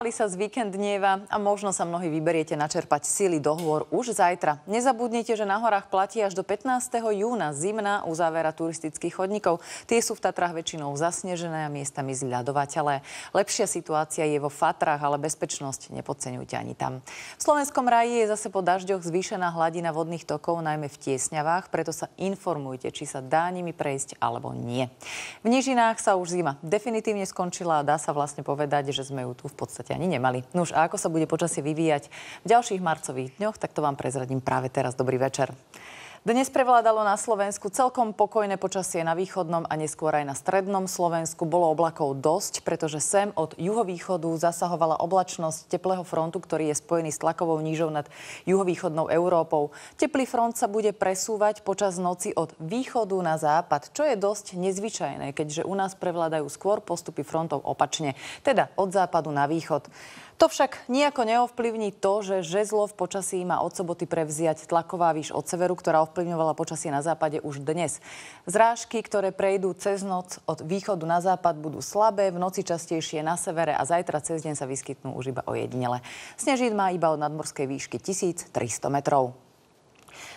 Pomaly sa z víkendnieva a možno sa mnohí vyberiete načerpať sily do hôr už zajtra. Nezabudnite, že na horách platí až do 15. júna zimná uzávera turistických chodníkov. Tie sú v Tatrách väčšinou zasnežené a miestami zľadovateľé. Lepšia situácia je vo Fatrách, ale bezpečnosť nepodceňujte ani tam. V Slovenskom ráji je zase po dažďoch zvýšená hladina vodných tokov, najmä v Tiesňavách, preto sa informujte, či sa dá nimi prejsť alebo nie. V nížinách sa už zima definitívne skončila a dá sa vlastne povedať, že sme ju tu v podstate ani nemali. Nuž, a ako sa bude počasie vyvíjať v ďalších marcových dňoch, tak to vám prezradím práve teraz. Dobrý večer. Dnes prevládalo na Slovensku celkom pokojné počasie na východnom a neskôr aj na strednom Slovensku. Bolo oblakov dosť, pretože sem od juhovýchodu zasahovala oblačnosť teplého frontu, ktorý je spojený s tlakovou nížou nad juhovýchodnou Európou. Teplý front sa bude presúvať počas noci od východu na západ, čo je dosť nezvyčajné, keďže u nás prevládajú skôr postupy frontov opačne, teda od západu na východ. To však nijako neovplyvní to, že žezlo v počasí má od soboty prevziať tlaková výš od severu, ktorá ovplyvňovala počasie na západe už dnes. Zrážky, ktoré prejdú cez noc od východu na západ, budú slabé, v noci častejšie na severe a zajtra cez deň sa vyskytnú už iba ojedinele. Snežiť má iba od nadmorskej výšky 1300 metrov.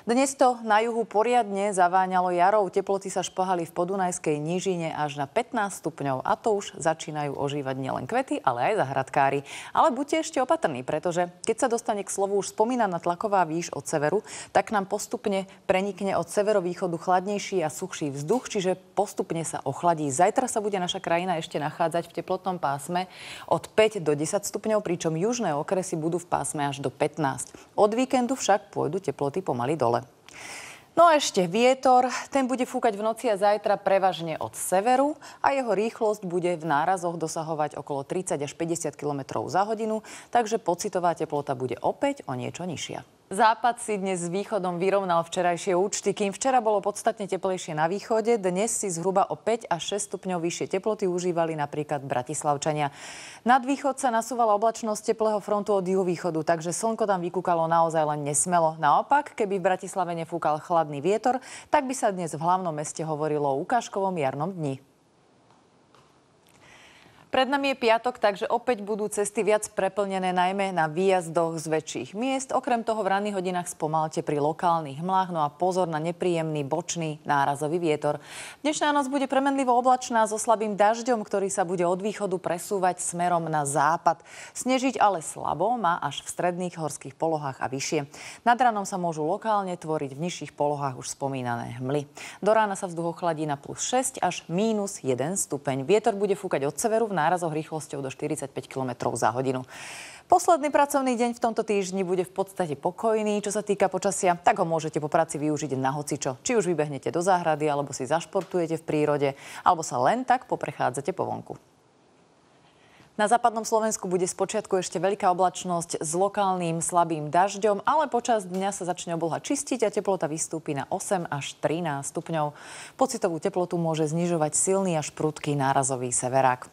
Dnes to na juhu poriadne zaváňalo jarou. Teploty sa šplhali v podunajskej nížine až na 15 stupňov. A to už začínajú ožívať nielen kvety, ale aj záhradkári. Ale buďte ešte opatrní, pretože keď sa dostane k slovu už spomínaná tlaková výš od severu, tak nám postupne prenikne od severovýchodu chladnejší a suchší vzduch, čiže postupne sa ochladí. Zajtra sa bude naša krajina ešte nachádzať v teplotnom pásme od 5 do 10 stupňov, pričom južné okresy budú v pásme až do 15. Od víkendu však pôjdu teploty pomaly dole. No a ešte vietor, ten bude fúkať v noci a zajtra prevažne od severu a jeho rýchlosť bude v nárazoch dosahovať okolo 30 až 50 km za hodinu, takže pocitová teplota bude opäť o niečo nižšia. Západ si dnes s východom vyrovnal včerajšie účty. Kým včera bolo podstatne teplejšie na východe, dnes si zhruba o 5 až 6 stupňov vyššie teploty užívali napríklad Bratislavčania. Nad východ sa nasúvala oblačnosť teplého frontu od juhovýchodu, takže slnko tam vykúkalo naozaj len nesmelo. Naopak, keby v Bratislave nefúkal chladný vietor, tak by sa dnes v hlavnom meste hovorilo o ukážkovom jarnom dni. Pred nami je piatok, takže opäť budú cesty viac preplnené, najmä na výjazdoch z väčších miest. Okrem toho v ranných hodinách spomalte pri lokálnych hmlách, no a pozor na nepríjemný bočný nárazový vietor. Dnešná noc bude premenlivo oblačná so slabým dažďom, ktorý sa bude od východu presúvať smerom na západ. Snežiť ale slabo má až v stredných horských polohách a vyššie. Nad ranom sa môžu lokálne tvoriť v nižších polohách už spomínané hmly. Do rána sa vzduch ochladí na +6 až -1 stupeň. Vietor bude fúkať od severu v nárazoch rýchlosťou do 45 km za hodinu. Posledný pracovný deň v tomto týždni bude v podstate pokojný. Čo sa týka počasia, tak ho môžete po práci využiť na hocičo. Či už vybehnete do záhrady, alebo si zašportujete v prírode, alebo sa len tak poprechádzate po vonku. Na západnom Slovensku bude spočiatku ešte veľká oblačnosť s lokálnym slabým dažďom, ale počas dňa sa začne obloha čistiť a teplota vystúpi na 8 až 13 stupňov. Pocitovú teplotu môže znižovať silný až prudký nárazový severák.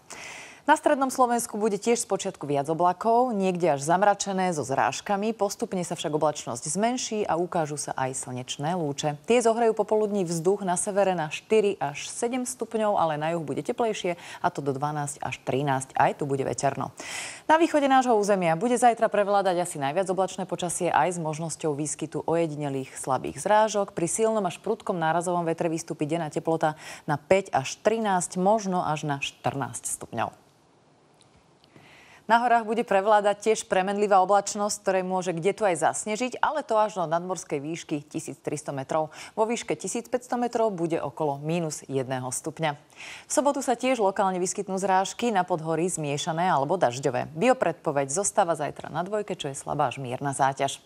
Na strednom Slovensku bude tiež spočiatku viac oblakov, niekde až zamračené so zrážkami. Postupne sa však oblačnosť zmenší a ukážu sa aj slnečné lúče. Tie zohrejú popoludní vzduch na severe na 4 až 7 stupňov, ale na juh bude teplejšie, a to do 12 až 13. Aj tu bude veterno. Na východe nášho územia bude zajtra prevládať asi najviac oblačné počasie aj s možnosťou výskytu ojedinelých slabých zrážok. Pri silnom až prudkom nárazovom vetre vystúpi denná teplota na 5 až 13, možno až na 14 stupňov. Na horách bude prevládať tiež premenlivá oblačnosť, ktorej môže kdetu aj zasnežiť, ale to až do nadmorskej výšky 1300 metrov. Vo výške 1500 metrov bude okolo -1 stupňa. V sobotu sa tiež lokálne vyskytnú zrážky, na podhorí zmiešané alebo dažďové. Biopredpoveď zostáva zajtra na dvojke, čo je slabá až mierna záťaž.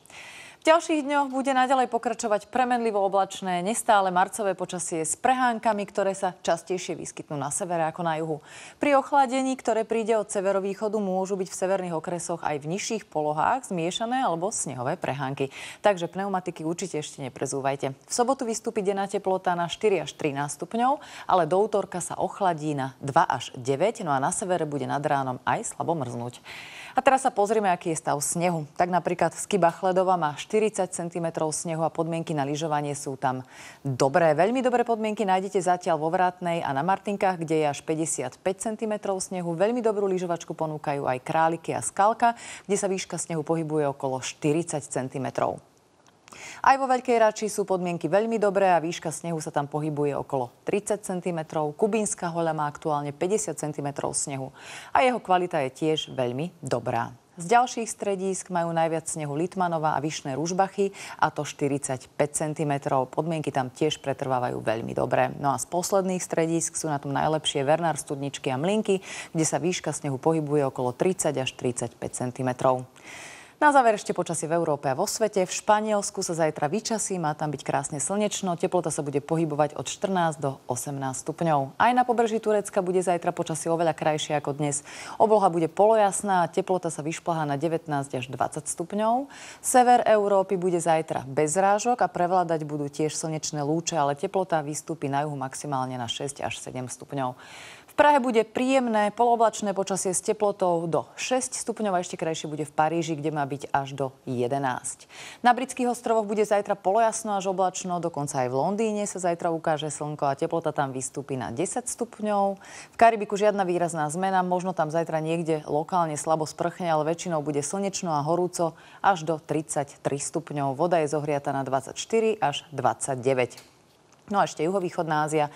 V ďalších dňoch bude naďalej pokračovať premenlivo oblačné, nestále marcové počasie s prehánkami, ktoré sa častejšie vyskytnú na severe ako na juhu. Pri ochladení, ktoré príde od severovýchodu, môžu byť v severných okresoch aj v nižších polohách zmiešané alebo snehové prehánky. Takže pneumatiky určite ešte neprezúvajte. V sobotu vystúpi denná teplota na 4 až 13 stupňov, ale do útorka sa ochladí na 2 až 9, no a na severe bude nad ránom aj slabo mrznúť. A teraz sa pozrieme, aký je stav snehu. Tak napríklad Skiba Chledova má 40 cm snehu a podmienky na lyžovanie sú tam dobré. Veľmi dobré podmienky nájdete zatiaľ vo Vrátnej a na Martinkách, kde je až 55 cm snehu. Veľmi dobrú lyžovačku ponúkajú aj Králiky a Skalka, kde sa výška snehu pohybuje okolo 40 cm. Aj vo Veľkej Rači sú podmienky veľmi dobré a výška snehu sa tam pohybuje okolo 30 cm. Kubínska hoľa má aktuálne 50 cm snehu a jeho kvalita je tiež veľmi dobrá. Z ďalších stredísk majú najviac snehu Litmanova a Vyšné Ružbachy, a to 45 cm. Podmienky tam tiež pretrvávajú veľmi dobre. No a z posledných stredísk sú na tom najlepšie Vernár, Studničky a Mlynky, kde sa výška snehu pohybuje okolo 30 až 35 cm. Na záver ešte počasie v Európe a vo svete. V Španielsku sa zajtra vyčasí, má tam byť krásne slnečno, teplota sa bude pohybovať od 14 do 18 stupňov. Aj na pobreží Turecka bude zajtra počasie oveľa krajšie ako dnes. Obloha bude polojasná a teplota sa vyšplhá na 19 až 20 stupňov. Sever Európy bude zajtra bez zrážok a prevládať budú tiež slnečné lúče, ale teplota vystúpi na juhu maximálne na 6 až 7 stupňov. V Prahe bude príjemné polooblačné počasie s teplotou do 6 stupňov a ešte krajšie bude v Paríži, kde má byť až do 11. Na Britských ostrovoch bude zajtra polojasno až oblačno, dokonca aj v Londýne sa zajtra ukáže slnko a teplota tam vystúpi na 10 stupňov. V Karibiku žiadna výrazná zmena, možno tam zajtra niekde lokálne slabo sprchne, ale väčšinou bude slnečno a horúco až do 33 stupňov. Voda je zohriata na 24 až 29. No a ešte juhovýchodná Ázia.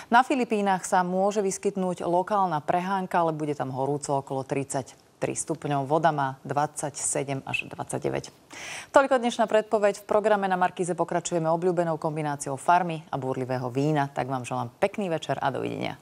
Na Filipínach sa môže vyskytnúť lokálna prehánka, ale bude tam horúco okolo 33 stupňov. Voda má 27 až 29. Toľko dnešná predpoveď. V programe na Markíze pokračujeme obľúbenou kombináciou farmy a búrlivého vína. Tak vám želám pekný večer a dovidenia.